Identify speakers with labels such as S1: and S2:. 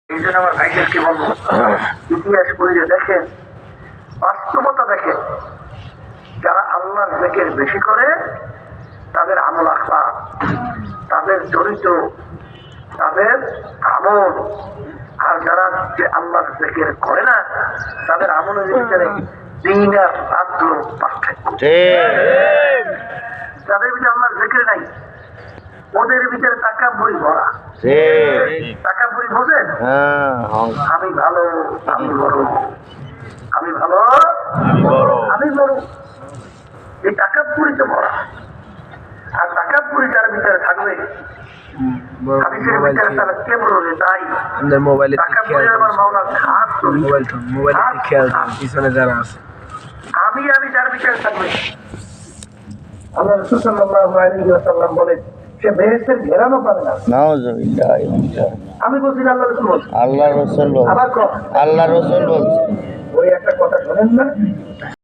S1: এই জন্য আমার ভাইদেরকে বলবো, ইতিহাস পড়ে দেখেন, বাস্তবতা দেখেন, যারা আল্লাহর জিকির বেশি করে তাদের আমল আখলাক, তাদের চরিত্র, তাদের আমল, আর যারা যে আল্লাহর জিকির করে না তাদের আমলের ভিতরে দিন আর রাত্র পার্থক্য। যাদের ভিতরে আল্লাহর জিকির নাই ওদের ভিতরে তাকাব্বুরি ভরা। তাকাব্বুরি বোঝেন? আমি ভালো, আমি বড়, আমি ভালো, আমি বড়, এই তাকাব্বুরিতে ভরা। আর তাকাব্বুরি যার ভিতরে থাকবে হাদিসের ভিতরে তারা কেবল তাই তাকাব্বুরি আমার মাওলার খাস
S2: পিছনে যারা আছে
S1: আমি যার ভিতরে থাকবে আল্লাহ রাসূল সাল্লাল্লাহু আলাইহি ওয়াসাল্লাম বলেন সে বেহেশতের ঘেরানো পাবে না।
S3: নাউযুবিল্লাহ।
S1: আমি বলছি না, আল্লাহ রাসূল বলছেন।
S3: আল্লাহ রাসূল বলছেন।
S1: আবার
S3: আল্লাহ রাসূল বলছেন।
S1: ওই একটা কথা শোনেন না,